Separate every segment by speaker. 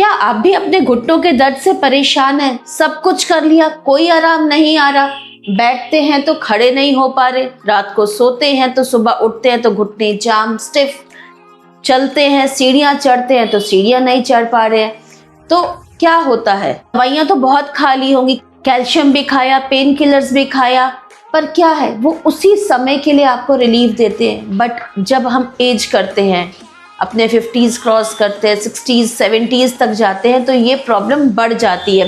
Speaker 1: क्या आप भी अपने घुटनों के दर्द से परेशान हैं? सब कुछ कर लिया, कोई आराम नहीं आ रहा। बैठते हैं तो खड़े नहीं हो पा रहे, रात को सोते हैं तो सुबह उठते हैं तो घुटने जाम स्टिफ, चलते हैं सीढ़ियां चढ़ते हैं तो सीढ़ियां नहीं चढ़ पा रहे हैं। तो क्या होता है? दवाइयां तो बहुत खा ली होंगी, कैल्शियम भी खाया, पेन किलर्स भी खाया, पर क्या है, वो उसी समय के लिए आपको रिलीफ देते हैं। बट जब हम एज करते हैं, अपने 50s क्रॉस करते हैं, 60s 70s तक जाते हैं, तो ये प्रॉब्लम बढ़ जाती है।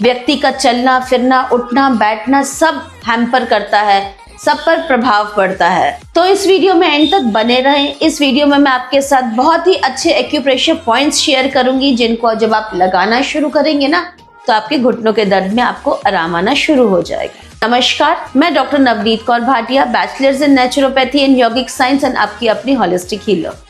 Speaker 1: व्यक्ति का चलना फिरना, उठना बैठना सब हैम्पर करता है, सब पर प्रभाव पड़ता है। तो इस वीडियो में एंड तक बने रहें। इस वीडियो में मैं आपके साथ बहुत ही अच्छे एक्यूप्रेशर पॉइंट्स शेयर करूंगी, जिनको जब आप लगाना शुरू करेंगे ना, तो आपके घुटनों के दर्द में आपको आराम आना शुरू हो जाएगा। नमस्कार, मैं doctor Navneet Kaur Bhatia, bachelors in naturopathy and yogic science and आपकी अपनी होलिस्टिक हीलर।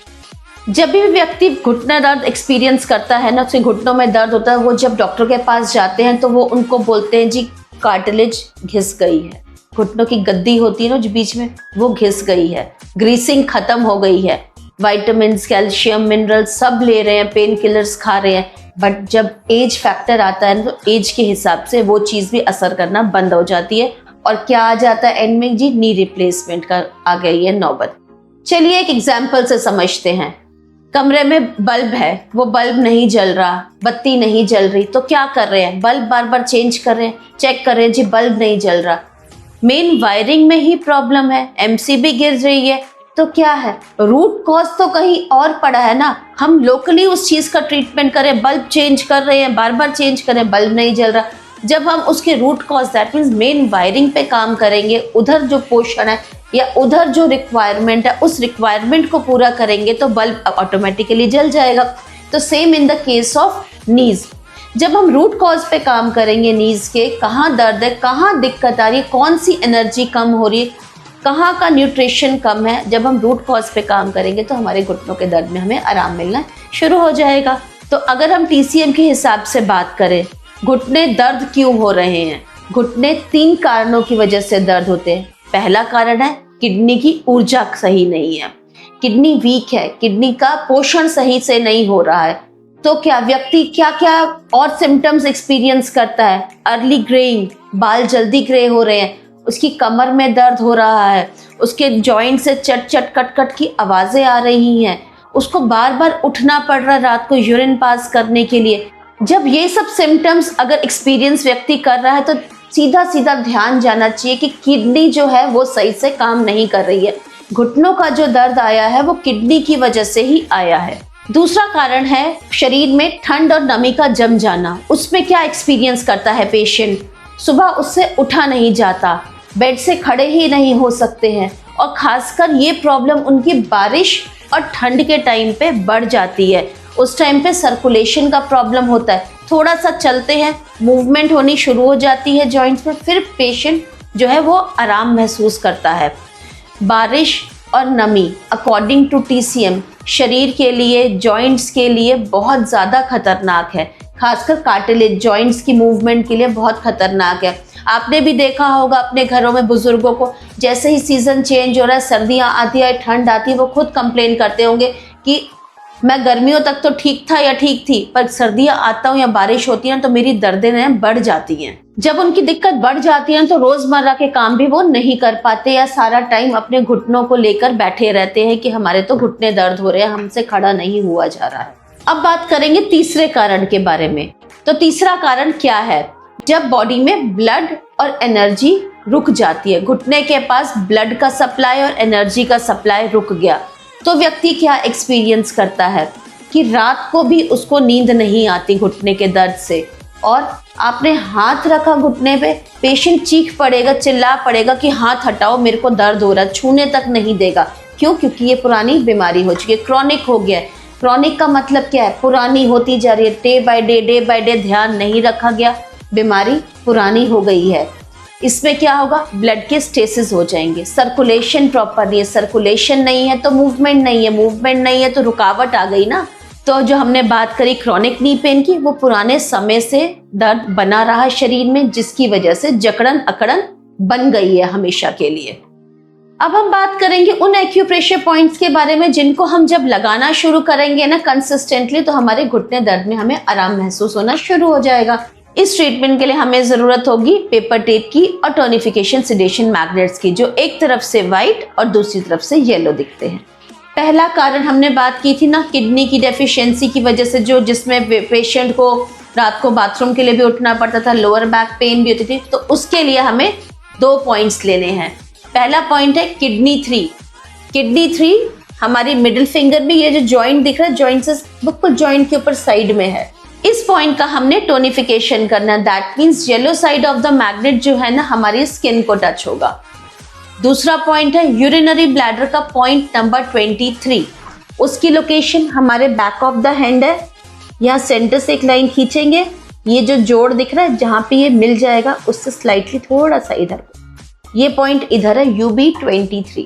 Speaker 1: जब भी व्यक्ति घुटना दर्द एक्सपीरियंस करता है ना, उसके घुटनों में दर्द होता है, वो जब डॉक्टर के पास जाते हैं तो वो उनको बोलते हैं जी कार्टिलेज घिस गई है, घुटनों की गद्दी होती है ना जो बीच में, वो घिस गई है, ग्रीसिंग खत्म हो गई है, विटामिन कैल्शियम मिनरल सब ले रहे हैं, पेन किलर्स खा रहे हैं। बट जब एज फैक्टर आता है तो एज के हिसाब से वो चीज़ भी असर करना बंद हो जाती है, और क्या आ जाता है एंड में जी, नी रिप्लेसमेंट का आ गई है नौबत। चलिए एक एग्जाम्पल से समझते हैं। कमरे में बल्ब है, वो बल्ब नहीं जल रहा, बत्ती नहीं जल रही, तो क्या कर रहे हैं? बल्ब बार बार चेंज कर रहे हैं, चेक कर रहे हैं, जी बल्ब नहीं जल रहा। मेन वायरिंग में ही प्रॉब्लम है, एमसीबी गिर रही है, तो क्या है? रूट कॉज तो कहीं और पड़ा है ना। हम लोकली उस चीज का ट्रीटमेंट करें, बल्ब चेंज कर रहे हैं, बार बार चेंज करें, बल्ब नहीं जल रहा। जब हम उसके root cause, that means main wiring पे काम करेंगे, उधर जो पोर्शन है या उधर जो रिक्वायरमेंट है, उस रिक्वायरमेंट को पूरा करेंगे तो बल्ब ऑटोमेटिकली जल जाएगा। तो same in the case of knees, जब हम रूट कॉज पे काम करेंगे, नीज के कहाँ दर्द है, कहाँ दिक्कत आ रही है, कौन सी एनर्जी कम हो रही है, कहाँ का न्यूट्रिशन कम है, जब हम रूट कॉज पे काम करेंगे तो हमारे घुटनों के दर्द में हमें आराम मिलना शुरू हो जाएगा। तो अगर हम TCM के हिसाब से बात करें, घुटने दर्द क्यों हो रहे हैं? घुटने 3 कारणों की वजह से दर्द होते हैं। पहला कारण है किडनी की ऊर्जा सही नहीं है, किडनी वीक है, किडनी का पोषण सही से नहीं हो रहा है। तो क्या व्यक्ति क्या क्या और सिम्टम्स एक्सपीरियंस करता है? अर्ली ग्रेइंग, बाल जल्दी ग्रे हो रहे हैं, उसकी कमर में दर्द हो रहा है, उसके जॉइंट से चट चट कट कट की आवाजें आ रही हैं, उसको बार बार उठना पड़ रहा है रात को यूरिन पास करने के लिए। जब ये सब सिम्टम्स अगर एक्सपीरियंस व्यक्ति कर रहा है तो सीधा सीधा ध्यान जाना चाहिए कि किडनी जो है वो सही से काम नहीं कर रही है। घुटनों का जो दर्द आया है वो किडनी की वजह से ही आया है। दूसरा कारण है शरीर में ठंड और नमी का जम जाना। उसमें क्या एक्सपीरियंस करता है पेशेंट? सुबह उससे उठा नहीं जाता, बेड से खड़े ही नहीं हो सकते हैं, और खासकर ये प्रॉब्लम उनकी बारिश और ठंड के टाइम पे बढ़ जाती है। उस टाइम पे सर्कुलेशन का प्रॉब्लम होता है, थोड़ा सा चलते हैं, मूवमेंट होनी शुरू हो जाती है जॉइंट्स में, फिर पेशेंट जो है वो आराम महसूस करता है। बारिश और नमी अकॉर्डिंग टू TCM शरीर के लिए, जॉइंट्स के लिए बहुत ज़्यादा खतरनाक है, खासकर कार्टिलेज जॉइंट्स की मूवमेंट के लिए बहुत खतरनाक है। आपने भी देखा होगा अपने घरों में बुजुर्गों को, जैसे ही सीजन चेंज हो रहा है, सर्दियाँ आती है, ठंड आती है, वो खुद कंप्लेन करते होंगे कि मैं गर्मियों तक तो ठीक था या ठीक थी, पर सर्दियाँ आता हूँ या बारिश होती है तो मेरी दर्दें बढ़ जाती हैं। जब उनकी दिक्कत बढ़ जाती है तो रोजमर्रा के काम भी वो नहीं कर पाते, या सारा टाइम अपने घुटनों को लेकर बैठे रहते हैं कि हमारे तो घुटने दर्द हो रहे हैं, हमसे खड़ा नहीं हुआ जा रहा है। अब बात करेंगे तीसरे कारण के बारे में। तो तीसरा कारण क्या है? जब बॉडी में ब्लड और एनर्जी रुक जाती है, घुटने के पास ब्लड का सप्लाई और एनर्जी का सप्लाई रुक गया, तो व्यक्ति क्या एक्सपीरियंस करता है कि रात को भी उसको नींद नहीं आती घुटने के दर्द से। और आपने हाथ रखा घुटने पे, पेशेंट चीख पड़ेगा, चिल्ला पड़ेगा कि हाथ हटाओ, मेरे को दर्द हो रहा है, छूने तक नहीं देगा। क्यों? क्योंकि ये पुरानी बीमारी हो चुकी है, क्रॉनिक हो गया है। क्रॉनिक का मतलब क्या है? पुरानी होती जा रही है, डे बाय डे ध्यान नहीं रखा गया, बीमारी पुरानी हो गई है। इसमें क्या होगा? ब्लड के स्टेसिस हो जाएंगे, सर्कुलेशन प्रॉपर नहीं है, सर्कुलेशन नहीं है तो मूवमेंट नहीं है, मूवमेंट नहीं है तो रुकावट आ गई ना। तो जो हमने बात करी क्रॉनिक नी पेन की, वो पुराने समय से दर्द बना रहा शरीर में, जिसकी वजह से जकड़न अकड़न बन गई है हमेशा के लिए। अब हम बात करेंगे उन एक्यूप्रेशर पॉइंट्स के बारे में जिनको हम जब लगाना शुरू करेंगे ना कंसिस्टेंटली, तो हमारे घुटने दर्द में हमें आराम महसूस होना शुरू हो जाएगा। इस ट्रीटमेंट के लिए हमें जरूरत होगी पेपर टेप की और टोनिफिकेशन सेडेशन मैग्नेट्स की, जो एक तरफ से व्हाइट और दूसरी तरफ से येलो दिखते हैं। पहला कारण हमने बात की थी ना, किडनी की डेफिशिएंसी की वजह से, जो जिसमें पेशेंट को रात को बाथरूम के लिए भी उठना पड़ता था, लोअर बैक पेन भी होती थी, तो उसके लिए हमें 2 पॉइंट्स लेने हैं। पहला पॉइंट है किडनी 3। किडनी 3 हमारी मिडिल फिंगर में, ये जो जॉइंट दिख रहा है, जॉइंट से बिल्कुल जॉइंट के ऊपर साइड में है, इस पॉइंट का हमने टोनिफिकेशन करना है। That means yellow side of the magnet जो है ना हमारी स्किन को टच होगा। दूसरा पॉइंट है यूरिनरी ब्लैडर का पॉइंट नंबर 23। उसकी लोकेशन हमारे बैक ऑफ द हैंड है। यहाँ सेंटर से एक लाइन खींचेंगे, ये जो जोड़ दिख रहा है जहाँ पे ये मिल जाएगा उससे स्लाइटली थोड़ा सा इधर, ये पॉइंट इधर है UB23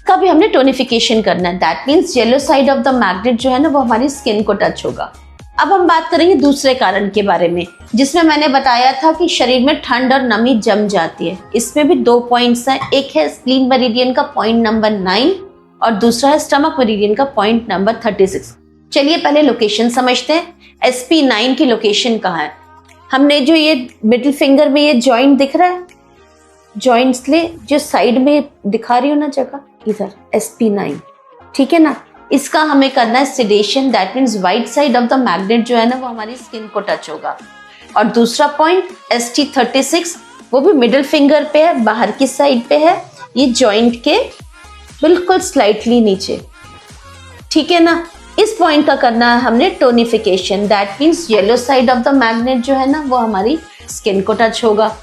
Speaker 1: का भी हमने टोनिफिकेशन करना है। That means yellow side of the magnet जो है ना वो हमारी स्किन को टच होगा। अब हम बात करेंगे दूसरे कारण के बारे में, जिसमें मैंने बताया था कि शरीर में ठंड और नमी जम जाती है। इसमें भी 2 पॉइंट्स हैं, एक है स्प्लीन मेरिडियन का पॉइंट नंबर 9 और दूसरा है स्टमक मेरिडियन का पॉइंट नंबर 36। चलिए पहले लोकेशन समझते हैं। SP9 की लोकेशन कहाँ है? हमने जो ये मिडिल फिंगर में ये जॉइंट दिख रहा है, जॉइंट्स ले जो साइड में दिखा रही हो ना जगह, इधर SP9, ठीक है ना। इसका हमें करना है sedation. That means white side of the magnet जो है ना वो हमारी स्किन को टच होगा। और दूसरा पॉइंट ST36, वो भी मिडिल फिंगर पे है, बाहर की साइड पे है, ये जॉइंट के बिल्कुल स्लाइटली नीचे, ठीक है ना। इस पॉइंट का करना है हमने tonification. That means yellow side of the magnet जो है ना वो हमारी स्किन को टच होगा।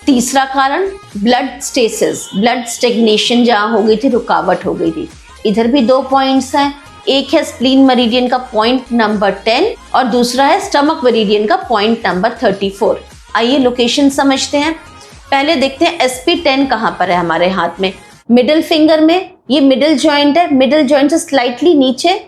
Speaker 1: तीसरा कारण ब्लड स्टेसिस, ब्लड स्टेग्नेशन जहाँ हो गई थी, रुकावट हो गई थी। इधर भी 2 पॉइंट्स हैं, एक है स्प्लीन मेरिडियन का पॉइंट नंबर 10 और दूसरा है स्टमक मेरिडियन का पॉइंट नंबर 34। आइए लोकेशन समझते हैं। पहले देखते हैं SP10 कहाँ पर है हमारे हाथ में। मिडिल फिंगर में ये मिडिल जॉइंट है, मिडिल जॉइंट से स्लाइटली नीचे,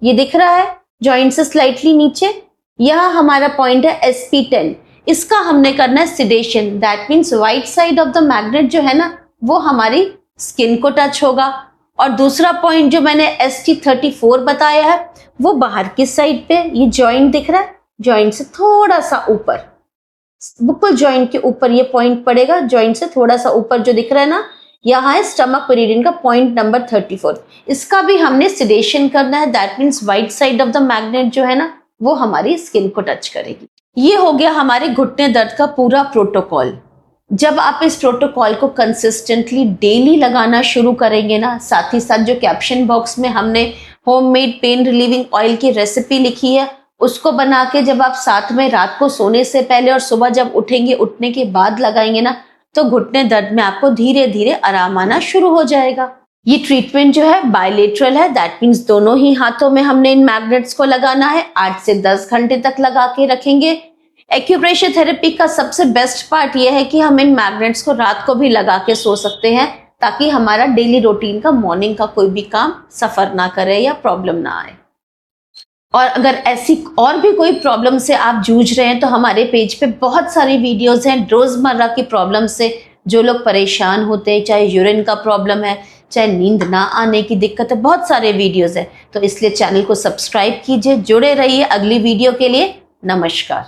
Speaker 1: ये दिख रहा है, जॉइंट से स्लाइटली नीचे, यह हमारा पॉइंट है SP10। इसका हमने करना है sedation. That means white side of the magnet जो है ना वो हमारी स्किन को टच होगा। और दूसरा पॉइंट जो मैंने ST34 बताया है वो बाहर की साइड पे, ये जॉइंट दिख रहा है, जॉइंट से थोड़ा सा ऊपर, बिल्कुल जॉइंट के ऊपर ये पॉइंट पड़ेगा, जॉइंट से थोड़ा सा ऊपर जो दिख रहा है ना, यहाँ है स्टमक मेरिडियन का पॉइंट नंबर 34। इसका भी हमने सेडेशन करना है। That means white side of the magnet जो है ना वो हमारी स्किन को टच करेगी। ये हो गया हमारे घुटने दर्द का पूरा प्रोटोकॉल। जब आप इस प्रोटोकॉल को कंसिस्टेंटली डेली लगाना शुरू करेंगे ना, साथ ही साथ जो कैप्शन बॉक्स में हमने होममेड पेन रिलीविंग ऑयल की रेसिपी लिखी है उसको बना के जब आप साथ में रात को सोने से पहले और सुबह जब उठेंगे उठने के बाद लगाएंगे ना, तो घुटने दर्द में आपको धीरे धीरे आराम आना शुरू हो जाएगा। ये ट्रीटमेंट जो है बायलेटरल है। दैट मीन्स दोनों ही हाथों में हमने इन मैग्नेट्स को लगाना है। 8 से 10 घंटे तक लगा के रखेंगे। एक्यूप्रेशर थेरेपी का सबसे बेस्ट पार्ट यह है कि हम इन मैग्नेट्स को रात को भी लगा के सो सकते हैं, ताकि हमारा डेली रूटीन का मॉर्निंग का कोई भी काम सफर ना करे या प्रॉब्लम ना आए। और अगर ऐसी और भी कोई प्रॉब्लम से आप जूझ रहे हैं तो हमारे पेज पे बहुत सारी वीडियोस हैं रोजमर्रा की प्रॉब्लम से। जो लोग परेशान होते हैं, चाहे यूरिन का प्रॉब्लम है, चाहे नींद ना आने की दिक्कत है, बहुत सारे वीडियोस हैं। तो इसलिए चैनल को सब्सक्राइब कीजिए, जुड़े रहिए अगली वीडियो के लिए। नमस्कार।